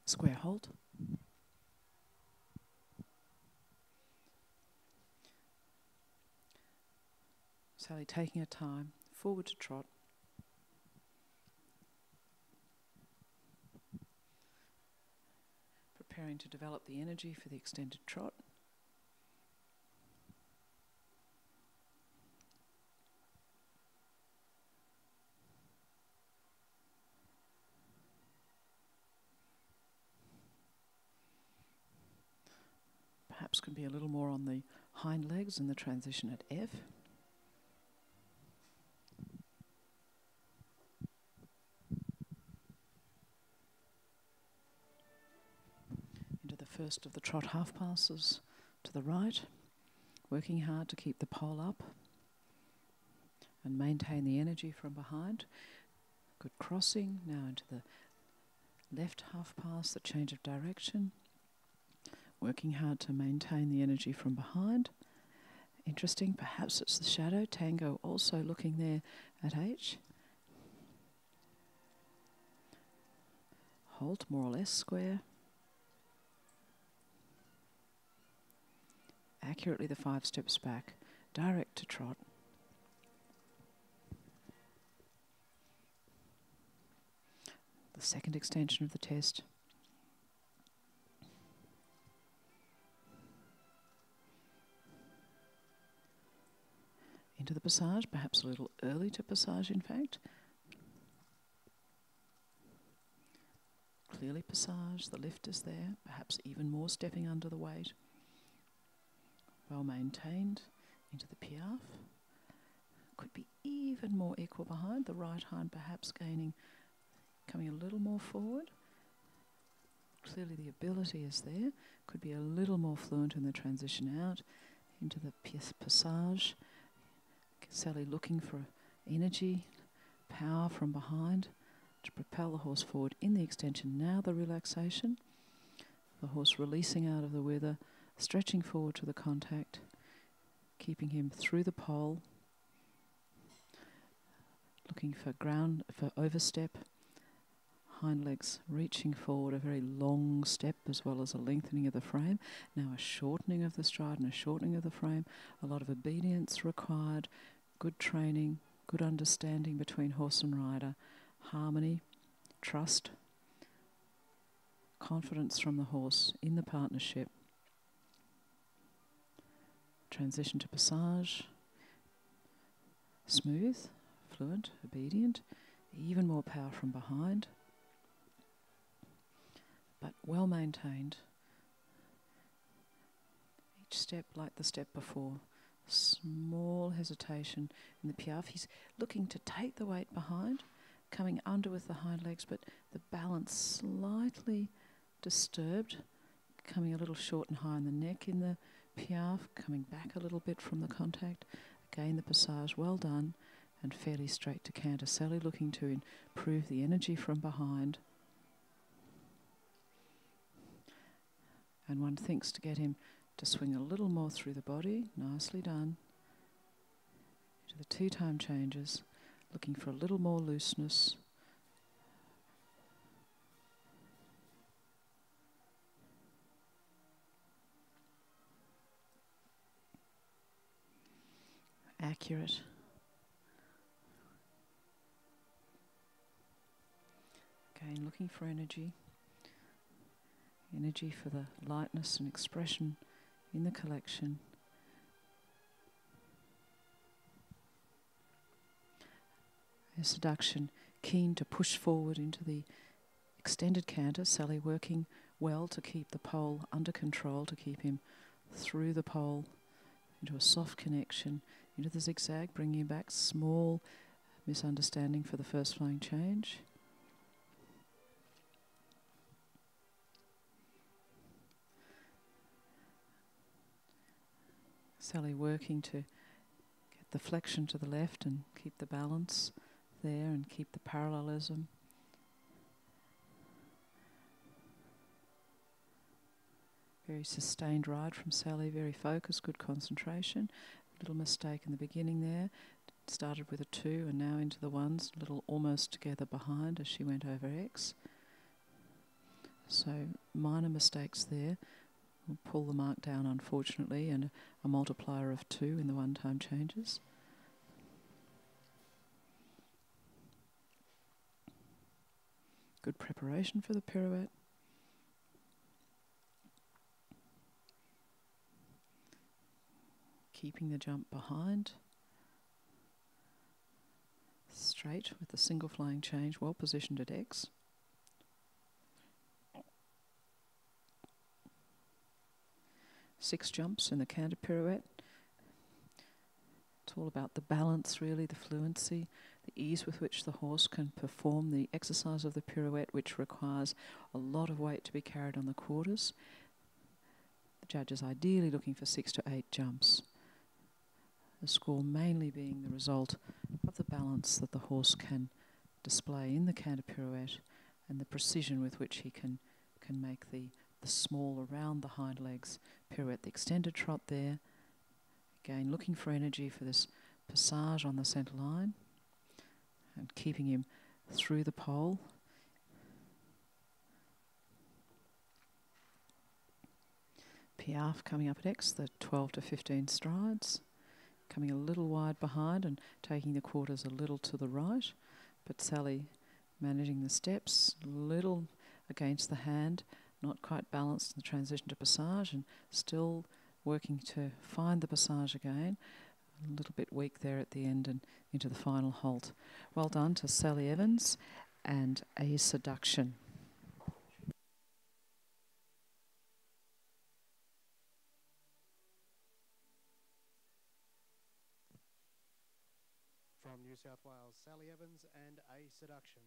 Square hold. Sally taking her time, forward to trot. Preparing to develop the energy for the extended trot. Perhaps can be a little more on the hind legs in the transition at F. Into the first of the trot half passes to the right, working hard to keep the pole up and maintain the energy from behind. Good crossing, now into the left half pass, the change of direction. Working hard to maintain the energy from behind. Interesting, perhaps it's the shadow. Tango also looking there at H. Halt, more or less square. Accurately the 5 steps back, direct to trot. The second extension of the test. Into the passage, perhaps a little early to passage in fact. Clearly passage, the lift is there, perhaps even more stepping under the weight. Well maintained, into the piaffe. Could be even more equal behind, the right hind perhaps gaining, coming a little more forward. Clearly the ability is there, could be a little more fluent in the transition out, into the passage. Sally looking for energy, power from behind to propel the horse forward in the extension. Now the relaxation, the horse releasing out of the wither, stretching forward to the contact, keeping him through the pole, looking for ground, for overstep, hind legs reaching forward, a very long step as well as a lengthening of the frame. Now a shortening of the stride and a shortening of the frame, a lot of obedience required, good training, good understanding between horse and rider, harmony, trust, confidence from the horse in the partnership. Transition to passage, smooth, fluent, obedient, even more power from behind, but well maintained. Each step like the step before. Small hesitation in the piaffe. He's looking to take the weight behind, coming under with the hind legs, but the balance slightly disturbed, coming a little short and high in the neck in the piaffe, coming back a little bit from the contact. Again the passage, well done, and fairly straight to canter. Sally looking to improve the energy from behind. And one thinks to get him to swing a little more through the body. Nicely done. To the 2-time changes, looking for a little more looseness. Accurate. Again, looking for energy. Energy for the lightness and expression in the collection. A seduction, keen to push forward into the extended canter. Sally working well to keep the pole under control, to keep him through the pole into a soft connection, into the zigzag, bringing him back. Small misunderstanding for the first flying change. Sally working to get the flexion to the left and keep the balance there and keep the parallelism. Very sustained ride from Sally, very focused, good concentration. Little mistake in the beginning there. Started with a 2 and now into the 1s, a little almost together behind as she went over X. So minor mistakes there. We'll pull the mark down, unfortunately, and a multiplier of 2 in the one-time changes. Good preparation for the pirouette. Keeping the jump behind. Straight with the single flying change, well positioned at X. Six jumps in the canter pirouette. It's all about the balance, really, the fluency, the ease with which the horse can perform the exercise of the pirouette, which requires a lot of weight to be carried on the quarters. The judge is ideally looking for 6 to 8 jumps. The score mainly being the result of the balance that the horse can display in the canter pirouette and the precision with which he can make the small around the hind legs pirouette, the extended trot there. Again, looking for energy for this passage on the centre line and keeping him through the pole. Piaffe coming up at X, the 12 to 15 strides, coming a little wide behind and taking the quarters a little to the right, but Sally managing the steps, little against the hand, not quite balanced in the transition to passage and still working to find the passage again. A little bit weak there at the end and into the final halt. Well done to Sally Evans and A Seduction. From New South Wales, Sally Evans and A Seduction.